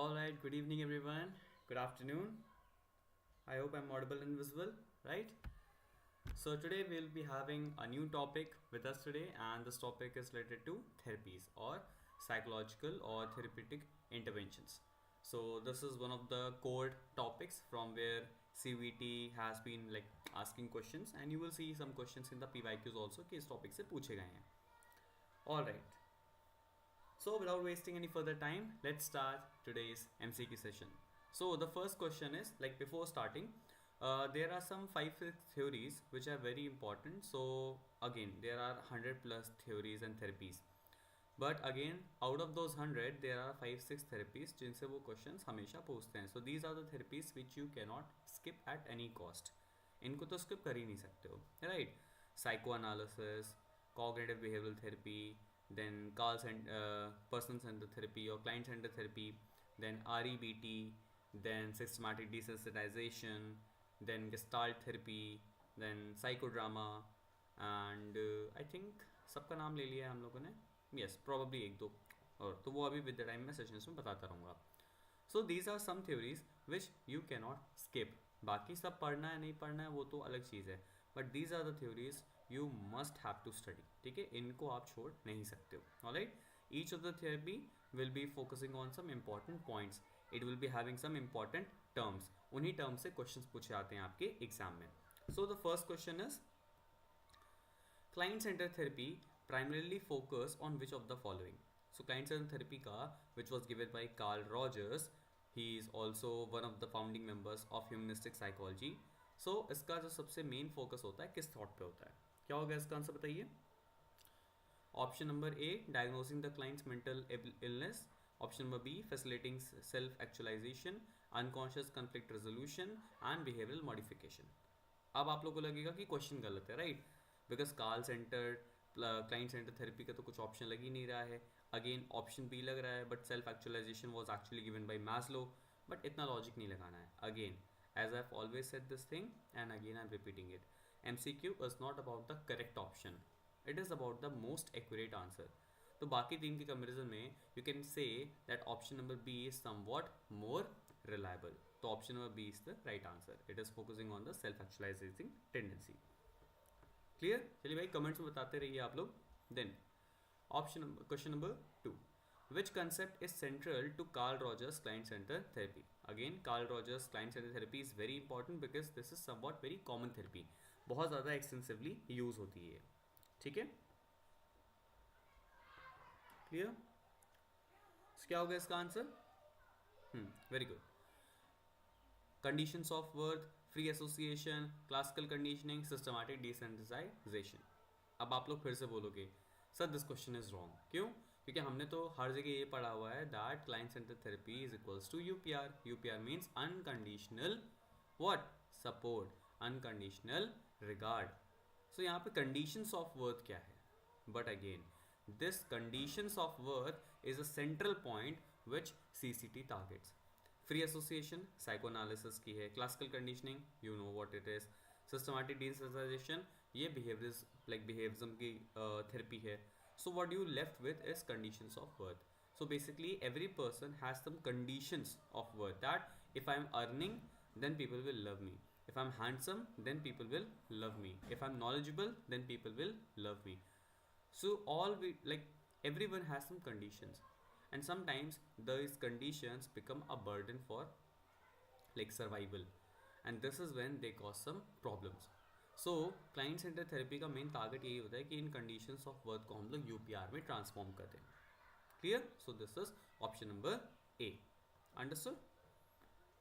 All right, good evening, everyone. Good afternoon. I hope I'm audible and visible, right? So, today we'll be having a new topic with us today, and this topic is related to therapies or psychological or therapeutic interventions. So, this is one of the core topics from where CVT has been like asking questions, and you will see some questions in the PYQs also कि इस topic से पूछे गए हैं. All right. So without wasting any further time, let's start today's MCQ session. So the first question is like before starting, there are some 5 theories which are very important. So again, there are 100 plus theories and therapies. But again, out of those 100, there are 5-6 therapies जिनसे वो questions हमेशा पूछते हैं. So these are the therapies which you cannot skip at any cost. इनको तो skip कर ही नहीं सकते हो, right? Psychoanalysis, cognitive behavioral therapy, then person-centered therapy or client-centered therapy, then REBT, then systematic desensitization, then Gestalt therapy, then psychodrama, and I think सबका नाम ले लिया है हम लोगों ने. Yes, probably एक दो और तो वो अभी with the time मैं सेशंस में बताता रहूँगा. So these are some theories which you cannot skip. बाकी सब पढ़ना है नहीं पढ़ना है वो तो अलग चीज़ है. But these are the theories you must have to study. ठीक है, इनको आप छोड़ नहीं सकते हो. Alright, each of the therapy will be focusing on some important points. It will be having some important terms. उन्हीं terms से questions पूछे आते हैं आपके एग्जाम में. So the first question is, client-centered therapy primarily focus on which of the following? So client-centered therapy का which was given by Carl Rogers. He is also one of the founding members of humanistic psychology. So इसका जो सबसे main focus होता है किस thought पे होता है, क्या होगा इसका आंसर बताइए. Option number A, diagnosing the client's mental illness. Option number B, facilitating self actualisation, unconscious conflict resolution and behavioural modification. अब आप लोगों को लगेगा कि क्वेश्चन गलत है, right? Because Carl centred client centre therapy का तो कुछ ऑप्शन लग ही नहीं रहा है. अगेन ऑप्शन बी लग रहा है, but self actualisation was actually given by Maslow. But इतना लॉजिक नहीं लगाना है. Again as I've always said this thing and again I'm repeating it, MCQ is not about the correct option, it is about the most accurate answer. तो बाकी तीन के comparison में you can say that option number B is somewhat more reliable. तो option number B is the right answer. It is focusing on the self-actualizing tendency. Clear? चलिए भाई comments में बताते रहिए आप लोग. Then question number 2. Which concept is central to Carl Rogers client-centered therapy? Again, Carl Rogers client-centered therapy is very important because this is somewhat very common therapy. बहुत ज़्यादा extensively use होती है. ठीक है? Clear? So, क्या होगा इसका answer? Very good. Conditions of worth, free association, classical conditioning, systematic desensitization. अब आप लोग फिर से बोलोगे sir this question is wrong. क्यों? क्योंकि हमने तो हर जगह ये पढ़ा हुआ है that client centre therapy is equals to UPR. UPR means unconditional what support, unconditional regard. So यहाँ पे कंडीशंस ऑफ वर्थ क्या है? But again this conditions of worth is a central point which CCT targets. Free association psychoanalysis की है. Classical conditioning you know what it is. Systematic desensitization ये behaviourism की therapy है. So what you left with is conditions of worth. So basically every person has some conditions of worth, that if I'm earning then people will love me, if I'm handsome then people will love me, if I'm knowledgeable then people will love me. So everyone has some conditions, and sometimes those conditions become a burden for survival, and this is when they cause some problems. So client centre therapy का main target यही होता है कि इन conditions of worth को हम लोग UPR में transform कर दें. Clear? So this is option number A. Understood?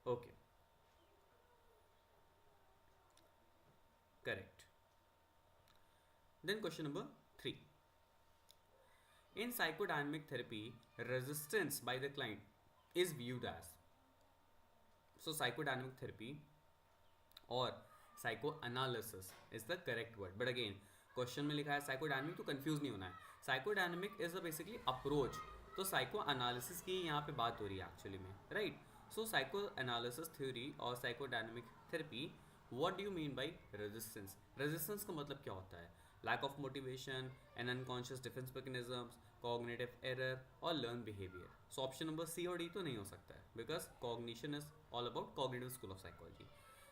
Okay, correct. Then question number 3. In psychodynamic therapy resistance by the client is viewed as. So psychodynamic therapy और psychoanalysis is the correct word, but again question में लिखा है psychodynamic, तो confuse नहीं होना है. Psychodynamic is a basically approach. तो psycho analysis की यहाँ पे बात हो रही है एक्चुअली में, right? So psycho analysis theory और psychodynamic therapy, what do you mean by resistance? Resistance का मतलब क्या होता है? lack of motivation and unconscious defense mechanisms, cognitive error और learn behavior. So option number C और D तो नहीं हो सकता है because cognition is all about cognitive school of psychology.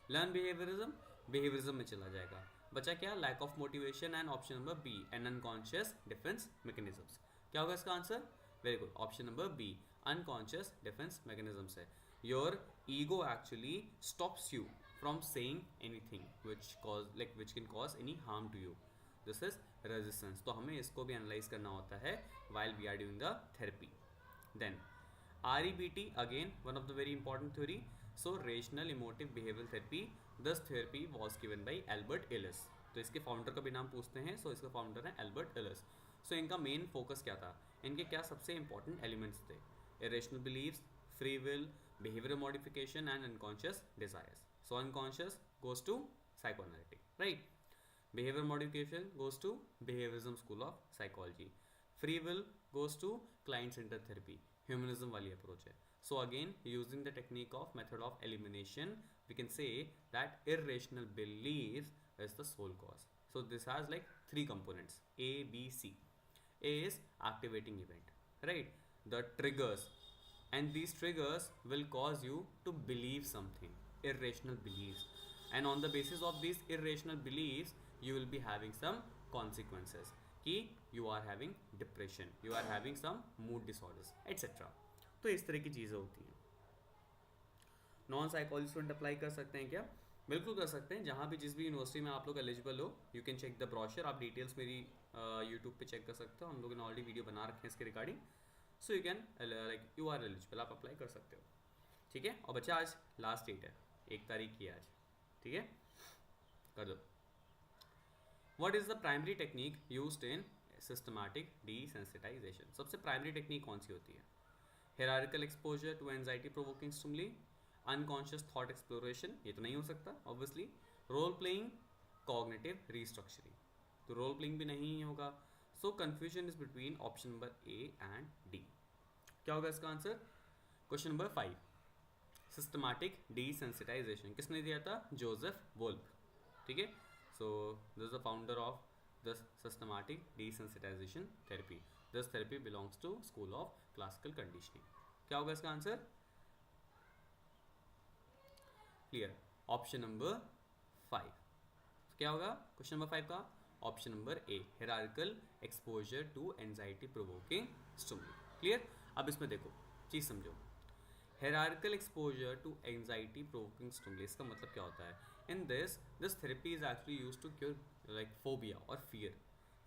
Learn behaviorism में चला जाएगा. बचा क्या? lack of motivation and option number B and unconscious defense mechanisms. क्या होगा इसका answer? Very good. Option number B, unconscious defense mechanisms है. Your ego actually stops you from saying anything which can cause any harm to you. This is resistance. तो हमें इसको भी analyse करना होता है while we are doing the therapy. Then REBT, again one of the very important theory. So rational emotive behavioral therapy. This therapy was given by Albert Ellis. तो इसके founder का भी नाम पूछते हैं. So इसका फाउंडर है Albert Ellis. So इनका मेन फोकस क्या था? इनके क्या सबसे इंपॉर्टेंट एलिमेंट्स थे? irrational beliefs, free will, behavioral modification and unconscious desires. So unconscious goes to psychoanalytic, right? Behavior modification goes to behaviorism school of psychology. Free will goes to client-centered therapy. Humanism वाली approach है. So again, using the technique of method of elimination, we can say that irrational beliefs is the sole cause. So this has like three components: A, B, C. A is activating event, right? The triggers, and these triggers will cause you to believe something, irrational beliefs, and on the basis of these irrational beliefs you will be having some consequences कि you are having depression, you are having some mood disorders, etc. तो इस तरह की चीज़ें होती हैं. Non psychology student apply कर सकते हैं क्या? बिल्कुल कर सकते हैं. जहाँ भी जिस भी यूनिवर्सिटी में आप लोग एलिजिबल हो, you can check the brochure. आप डिटेल्स मेरी यूट्यूब पे चेक कर सकते हो. हम लोगों ने ऑलरेडी वीडियो बना रखे हैं इसके regarding. So you can like you are eligible, आप अप्लाई कर सकते हो. ठीक है. और बच्चा आज लास्ट डेट है, 1 तारीख की आज. ठीक है, कर दो. What is the primary technique used in systematic desensitization? सबसे प्राइमरी टेक्निक कौन सी होती है? hierarchical exposure to anxiety provoking stimuli, unconscious thought exploration, ये तो नहीं हो सकता obviously. role playing, cognitive restructuring, तो role playing भी नहीं होगा. so confusion is between option number A and D. क्या होगा इसका answer? Question number 5, systematic desensitization किसने दिया था? Joseph Wolpe. ठीक है. so this is the founder of this systematic desensitization therapy. This therapy belongs to school of classical conditioning. क्या होगा इसका आंसर? क्लियर. Option number 5. क्या होगा क्वेश्चन नंबर 5 का? Option number A, hierarchical exposure to anxiety provoking stimuli. Clear. अब इसमें देखो, चीज समझो. hierarchical exposure to anxiety provoking stimuli, इसका मतलब क्या होता है? in this therapy is actually used to cure like phobia और fear.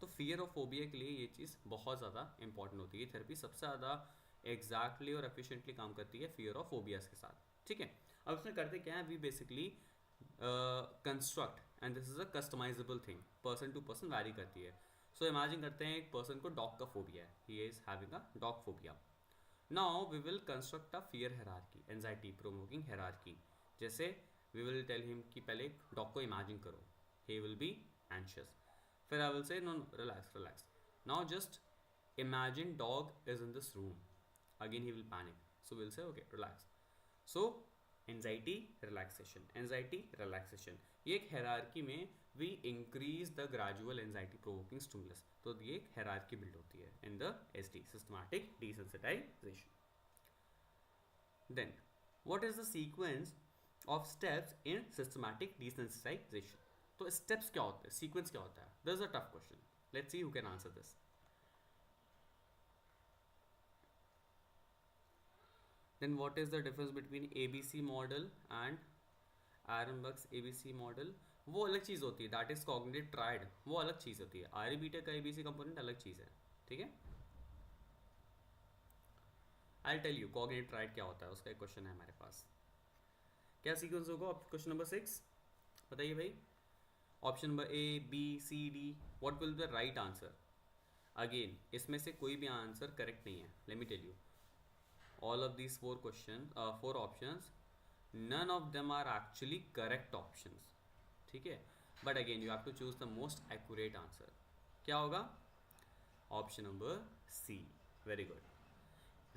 तो fear और phobia के लिए ये चीज़ बहुत ज़्यादा इंपॉर्टेंट होती है. थेरेपी सबसे ज़्यादा एग्जैक्टली और एफिशिएंटली काम करती है fear और phobias के साथ. ठीक है. अब इसमें करते क्या है? We basically construct, and this is a customizable thing, person to person vary करती है. सो इमेजिन करते हैं एक पर्सन को डॉग का फोबिया है, he is having a dog phobia. Now we will construct a fear hierarchy, anxiety provoking hierarchy. जैसे we will tell him कि पहले एक डॉग को इमेजिन करो, ही विल बी एंशियस. फिर I will say no relax relax. Now just imagine dog is in this room. Again he will panic. So will say okay relax. So anxiety relaxation, anxiety relaxation, ये एक hierarchy में we increase the gradual anxiety provoking stimulus. तो ये एक hierarchy build होती है in the SD, systematic desensitization. Then what is the sequence of steps in systematic desensitization? तो steps क्या होते हैं, सीक्वेंस क्या होता है? This is a tough question. Let's see who can answer this. Then what is the difference between ABC model and Ehrenberg's ABC model? वो अलग चीज़ होती है, that is cognitive triad, वो अलग चीज़ होती है. REBT का ABC कंपोनेंट अलग चीज़ है. ठीक है. I'll tell you cognitive triad क्या होता है, उसका एक क्वेश्चन है हमारे पास. क्या सीक्वेंस होगा? क्वेश्चन नंबर 6 बताइए भाई. Option number A, B, C, D, what will be the right answer? Again इसमें से कोई भी आंसर करेक्ट नहीं है. Let me tell you. All of these four options, none of them are actually correct options. ठीक है. But again you have to choose the most accurate answer. क्या होगा? Option number C. Very good.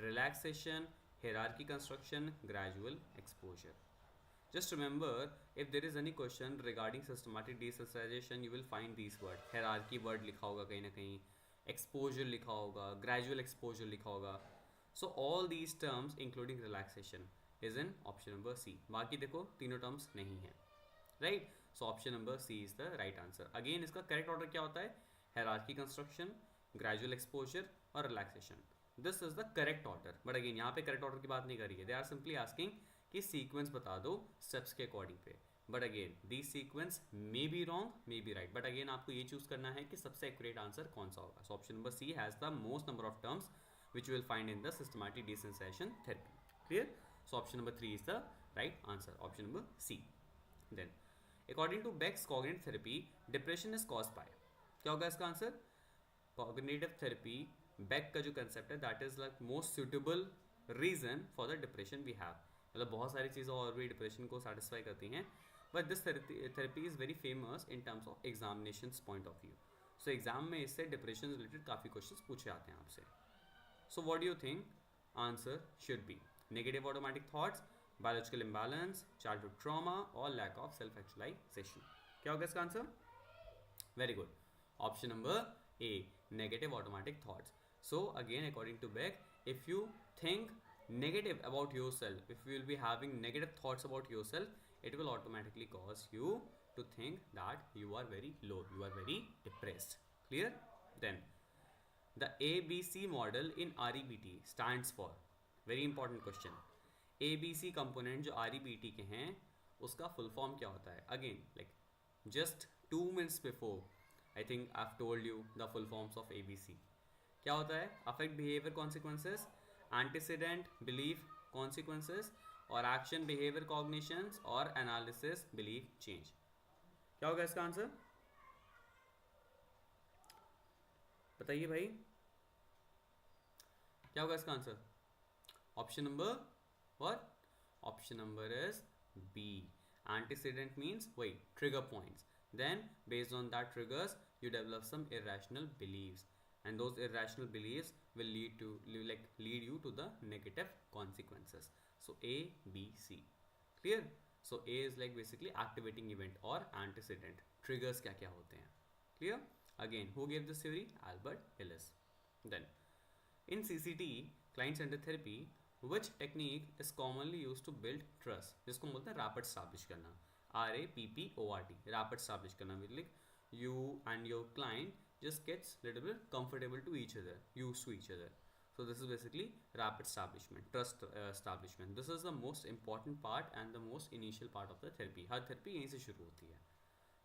Relaxation, hierarchy construction, gradual exposure. Just remember, if there is any question regarding systematic desensitization, you will find these word, hierarchy word लिखा होगा कहीं ना कहीं, exposure लिखा होगा, gradual exposure लिखा होगा. So all these terms including relaxation is in option number C. बाकी देखो तीनों terms नहीं है, right? So option number C is the right answer. Again इसका correct order क्या होता है? Hierarchy construction, gradual exposure और relaxation. This is the correct order. But again यहाँ पे correct order की बात नहीं करी है. They are simply asking कि sequence बता दो steps के according पे. But again these sequence may be wrong, may be right. But again आपको ये choose करना है कि सबसे accurate answer कौन सा होगा. So option number C has the most number of terms which you will find in the systematic desensitization therapy. Clear? So option number 3 is the right answer. Option number C. Then according to Beck's cognitive therapy, depression is caused by. क्या होगा इसका answer? Cognitive therapy, Beck का जो concept है, that is like most suitable reason for the depression we have. मतलब बहुत सारी चीज़ें और भी डिप्रेशन को satisfy करती हैं, but this therapy is very famous in terms of examinations point of view. So exam में इससे depression related काफ़ी questions पूछे आते हैं आपसे. So what do you think answer should be? Negative automatic thoughts, biological imbalance, childhood trauma or lack of self-actualization. क्या होगा इसका answer? Very good. Option number A, negative automatic thoughts. So again according to Beck, if you think negative about yourself, if you will be having negative thoughts about yourself, it will automatically cause you to think that you are very low, you are very depressed. Clear? Then the ABC model in REBT stands for, very important question, ABC component जो REBT के हैं उसका full form क्या होता है? Again like just 2 minutes before I think I've told you the full forms of ABC. क्या होता है? Affect behavior consequences, antecedent belief consequences और action behavior cognitions और analysis belief change. क्या होगा इसका आंसर? बताइए भाई, क्या होगा इसका answer? Option number what? Option number is B. Antecedent means वही trigger points. Then based on that triggers you develop some irrational beliefs, and those irrational beliefs will lead you to the negative consequences. So A, B, C. Clear? So A is like basically activating event or antecedent. Triggers क्या क्या होते हैं? Clear? Again, who gave this theory? Albert Ellis. Then in CCT, client centered therapy, which technique is commonly used to build trust? जिसको बोलते हैं rapid establish करना. RAPPORT, rapid establish करना. Like you and your client just gets little bit comfortable to each other, used to each other. So this is basically rapid establishment, trust establishment. This is the most important part and the most initial part of the therapy. Her therapy यहीं से शुरू होती है.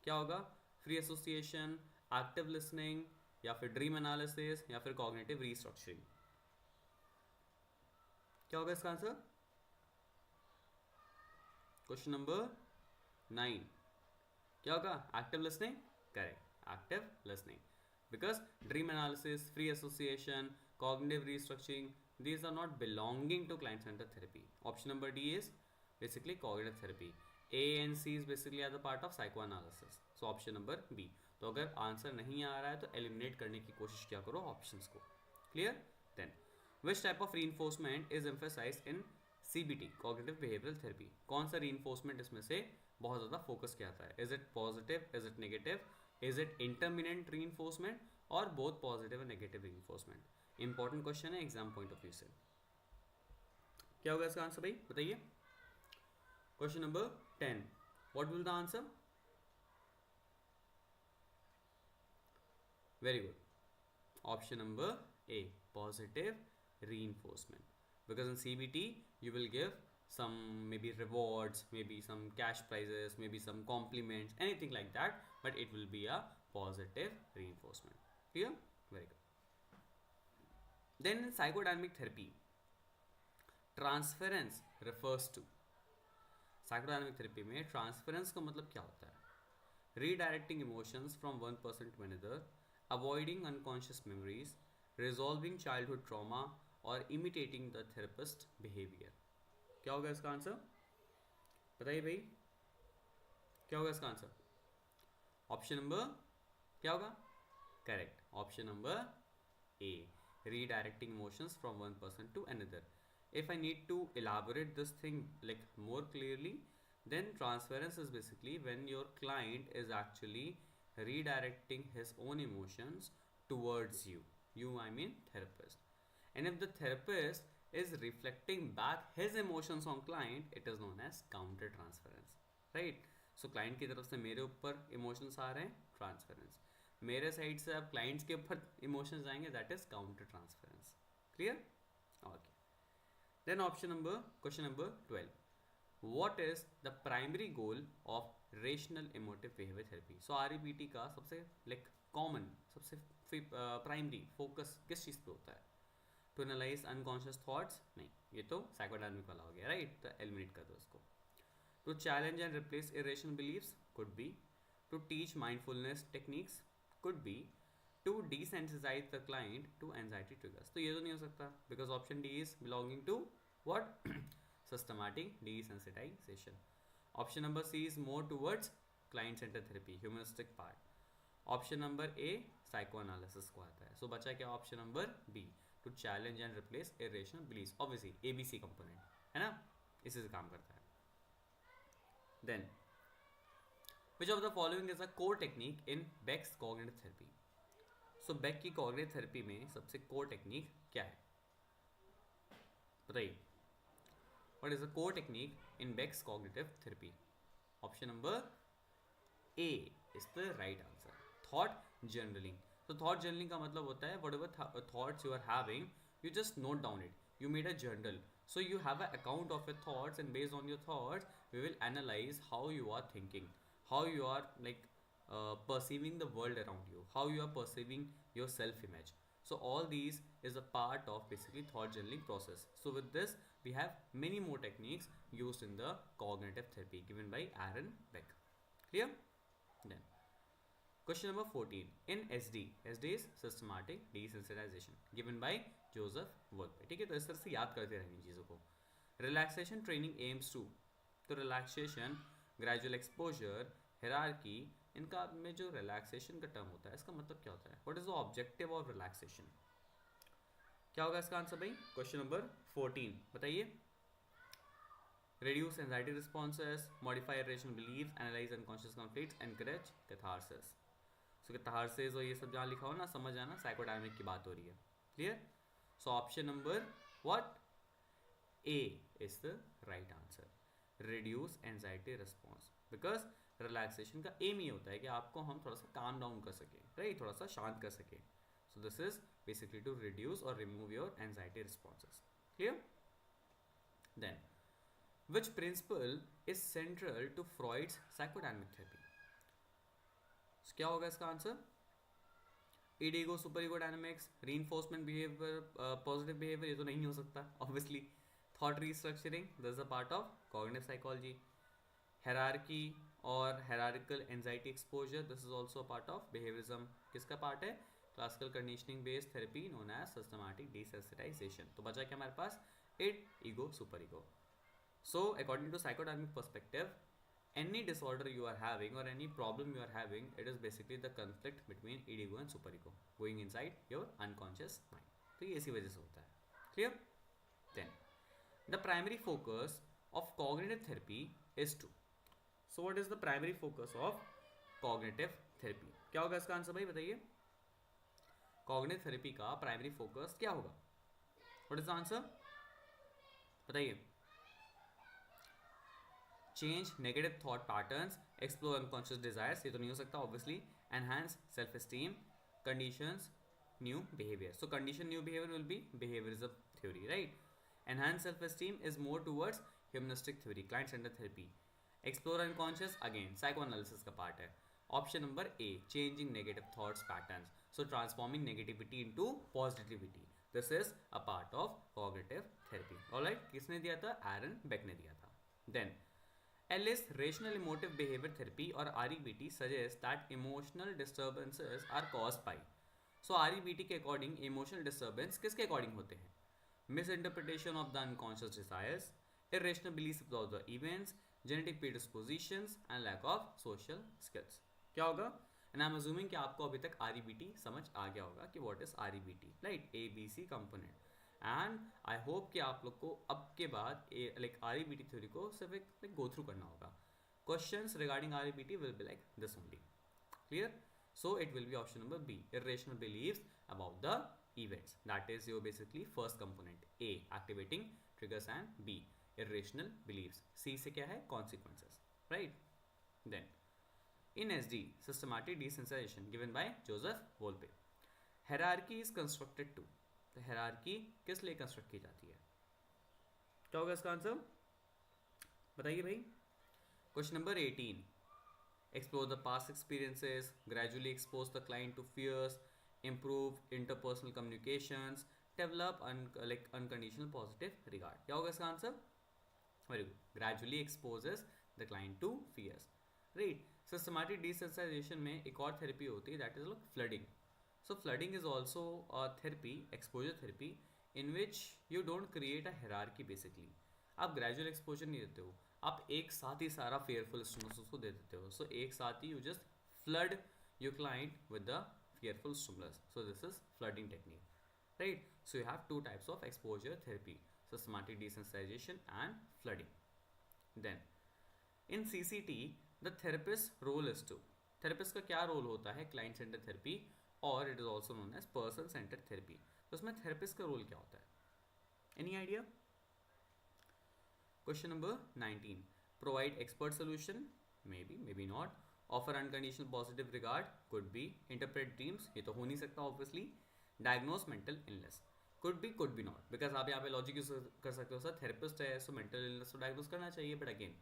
क्या होगा? Free association, active listening, या फिर dream analysis, या फिर कॉग्निटिव रीस्ट्रक्चरिंग. क्या होगा इसका आंसर? Question number 9. क्या होगा? Active listening. Correct, active listening. Because dream analysis, free association, cognitive restructuring, these are not belonging to client centered therapy. Option number D is basically cognitive therapy. A and C is basically as a part of psychoanalysis. So option number B. तो अगर answer नहीं आ रहा है तो eliminate करने की कोशिश क्या करो ऑप्शंस को. Clear? Then which type of reinforcement is emphasized in CBT, cognitive behavioural therapy? कौन सा रीइंफोर्समेंट इसमें से बहुत ज़्यादा फोकस किया जाता है? Is it positive, is it negative, is it intermittent reinforcement और both positive and negative reinforcement? Important question है एग्जाम पॉइंट ऑफ व्यू से. क्या होगा इसका आंसर भाई बताइए? Question number 10. What will the answer? Very good. Option number A, positive reinforcement. Because in CBT you will give some maybe rewards, maybe some cash prizes, maybe some compliments, anything like that, but it will be a positive reinforcement. Clear? Very good. Then in psychodynamic therapy, transference refers to. Psychodynamic therapy में transference का मतलब क्या होता है? Redirecting emotions from one person to another, avoiding unconscious memories, resolving childhood trauma or imitating the therapist behavior. क्या होगा इसका answer? बताइए भाई, क्या होगा इसका आंसर? ऑप्शन नंबर क्या होगा? Correct, option number A, redirecting emotions from one person to another. If I need to elaborate this thing like more clearly, Then transference is basically when your client is actually redirecting his own emotions towards you. You, I mean therapist. And if the therapist is reflecting back his emotions on client, it is known as counter transference, right? So client की तरफ से मेरे ऊपर emotions आ रहे हैं, transference. मेरे side से अब clients के ऊपर emotions आएंगे, that is counter transference. Clear? Okay. Then question number 12. What is the primary goal of rational emotive behavior therapy? So REBT का सबसे common, सबसे primary focus किस चीज़ पे होता है? To analyze unconscious thoughts? नहीं, ये तो psychodynamic वाला हो गया, right? तो eliminate कर दो इसको. To challenge and replace irrational beliefs? Could be. To teach mindfulness techniques? Could be. To desensitize the client to anxiety triggers? तो ये तो नहीं हो सकता, because option D is belonging to what? Systematic desensitization. Option number C is more towards client-centered therapy, humanistic part. Option number A psychoanalysis को आता है. So बचा क्या option number B, to challenge and replace irrational beliefs. Obviously ABC component है ना, इसी से काम करता है. Then which of the following is a core technique in Beck's cognitive therapy? So Beck की cognitive therapy में सबसे core technique क्या है बताइए? What is the core technique in Beck's cognitive therapy? Option number A is the right answer. Thought journaling. So thought journaling का मतलब होता है whatever thoughts you are having, you just note down it. You made a journal. So you have an account of your thoughts, and based on your thoughts, we will analyze how you are thinking, how you are perceiving the world around you, how you are perceiving your self-image. So all these is a part of basically thought journaling process. So with this, we have many more techniques used in the cognitive therapy given by Aaron Beck. Clear? Then question number 14. In SD is systematic desensitization given by Joseph Wolpe. ठीक है, तो इस तरह से याद करते रहेंगे चीज़ों को. Relaxation training aims to, तो relaxation, gradual exposure, hierarchy, इनका में जो relaxation का टर्म होता है इसका मतलब क्या होता है? What is the objective of relaxation? क्या होगा इसका आंसर भाई? क्वेश्चन नंबर 14 बताइए. Reduce anxiety responses, modify irrational beliefs, analyze unconscious conflicts, encourage catharsis. So catharsis और ये सब जहाँ लिखा हो ना, समझ आना psychodynamic की बात हो रही है. Clear? So option number what? A is the right answer. Reduce anxiety response. Because relaxation का aim ये होता है कि आपको हम थोड़ा सा calm down कर सके, right? थोड़ा सा शांत कर सके. So this is basically to reduce or remove your anxiety responses. Clear? Then, which principle is central to Freud's psychodynamic therapy? So क्या होगा इसका answer? id ego super ego dynamics, reinforcement behavior, positive behavior, ये तो नहीं हो सकता obviously. Thought restructuring, this is a part of cognitive psychology. Hierarchy और hierarchical anxiety exposure, this is also a part of behaviorism. किसका part है? Classical conditioning based therapy known as systematic desensitization. तो बचा क्या हमारे पास? id ego super ego. So according to psychodynamic perspective, any disorder you are having or any problem you are having, it is basically the conflict between id ego and super ego going inside your unconscious mind. तो ये इसी वजह से होता है. Clear? Then the primary focus of cognitive therapy is to. So what is the primary focus of cognitive therapy? क्या होगा इसका आंसर भाई बताइए? Cognitive therapy का primary focus क्या होगा? What is the answer? बताइए. Change negative thought patterns, explore unconscious desires, ये तो नहीं हो सकता obviously. Enhance self-esteem, conditions new behavior. So condition new behavior will be behaviorism theory, right? Enhance self-esteem is more towards humanistic theory, client-centered therapy. Explore unconscious, again psychoanalysis का part है. Option number A, changing negative thoughts patterns, so transforming negativity into positivity. This is a part of cognitive therapy. Alright, किसने दिया था? Aaron Beck ने दिया था. Then Ellis rational emotive behavior therapy or REBT suggests that emotional disturbances are caused by. So REBT के according emotional disturbance किसके according होते हैं? Misinterpretation of the unconscious desires, irrational beliefs about the events, genetic predispositions and lack of social skills. क्या होगा? And I'm assuming कि आपको अभी तक REBT समझ आ गया होगा कि what is REBT, right? ABC component. And I hope कि आप लोग को अब के बाद लाइक REBT थ्योरी को सिर्फ एक गो थ्रू करना होगा. Questions regarding REBT will be like this only. Clear? So it will be option number B, irrational beliefs about the events. That is your basically first component. A, activating triggers, and B, irrational beliefs. C से क्या है? Consequences. Right? Then in SD, systematic desensitization given by Joseph Volpe. Hierarchy is constructed to. तो hierarchy किस लिए construct की जाती है? क्या होगा इसका आंसर? बताइए भाई. Question number 18. Explore the past experiences, gradually expose the client to fears, improve interpersonal communications, develop unconditional positive regard. क्या होगा इसका answer? Very good. Gradually exposes the client to fears. Right. Systematic desensitization में एक और therapy होती है, that is like flooding. So flooding is also a therapy, exposure therapy, in which you don't create a hierarchy basically. आप gradual exposure नहीं देते हो, आप एक साथ ही सारा fearful stimulus उसको दे देते हो. So एक साथ ही you just flood your client with the fearful stimulus. So this is flooding technique, right? So you have two types of exposure therapy: systematic desensitization and flooding. Then in CCT, the therapist role is to. Therapist का क्या role होता है client centered therapy, और it is also known as person centered therapy. तो उसमें therapist का role क्या होता है? Any idea? Question number 19. Provide expert solution, may be not. Offer unconditional positive regard, could be. Interpret dreams, ये तो हो नहीं सकता obviously. Diagnose mental illness, could be not, because आप यहाँ पे लॉजिक यूज कर सकते हो. सर थेरेपिस्ट है सो मेंटल इलनेस तो डायग्नोज करना चाहिए, but again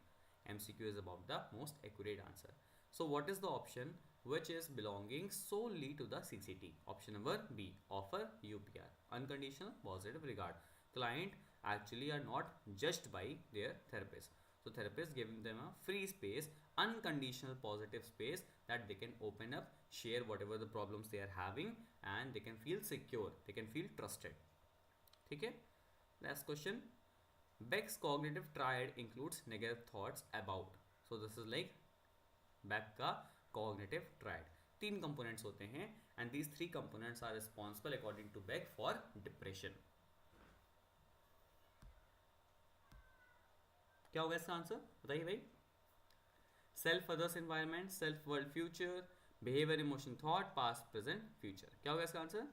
MCQ is about the most accurate answer. So what is the option which is belonging solely to the CCT? Option number B, offer UPR, unconditional positive regard. Client actually are not judged by their therapist. So therapist giving them a free space, unconditional positive space, that they can open up, share whatever the problems they are having, and they can feel secure, they can feel trusted. ठीक है? Last question. Beck's cognitive triad includes negative thoughts about. So this is like Beck का cognitive triad. 3 components होते हैं, and these 3 components are responsible according to Beck for depression. क्या होगा इसका answer? बताइए भाई. Self, others, environment, self, world, future, behavior, emotion, thought, past, present, future. क्या होगा इसका answer?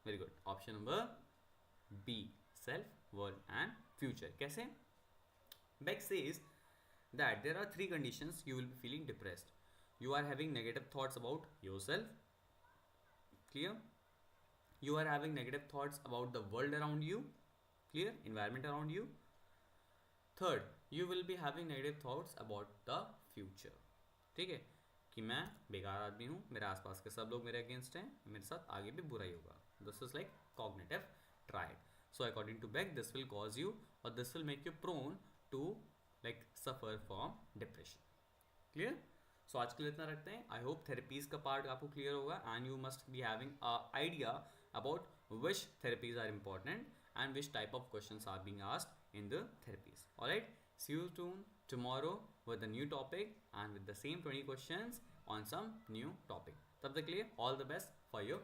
Very good. Option number B, self, world and future. कैसे? Beck says that there are 3 conditions you will be feeling depressed. You are having negative thoughts about yourself. Clear? You are having negative thoughts about the world around you. Clear? Environment around you. Third, you will be having negative thoughts about the future. ठीक है? कि मैं बेकार आदमी हूँ, मेरे आसपास के सब लोग मेरे अगेंस्ट हैं, मेरे साथ आगे भी बुरा ही होगा. This is like cognitive triad. So according to Beck, this will cause you, or this will make you prone to like suffer from depression. Clear? So आज के लिए इतना रखते हैं. I hope therapies का part आपको clear होगा, and you must be having a idea about which therapies are important and which type of questions are being asked in the therapies. Alright, see you soon tomorrow with a new topic and with the same 20 questions on some new topic. तब तक के लिए all the best for your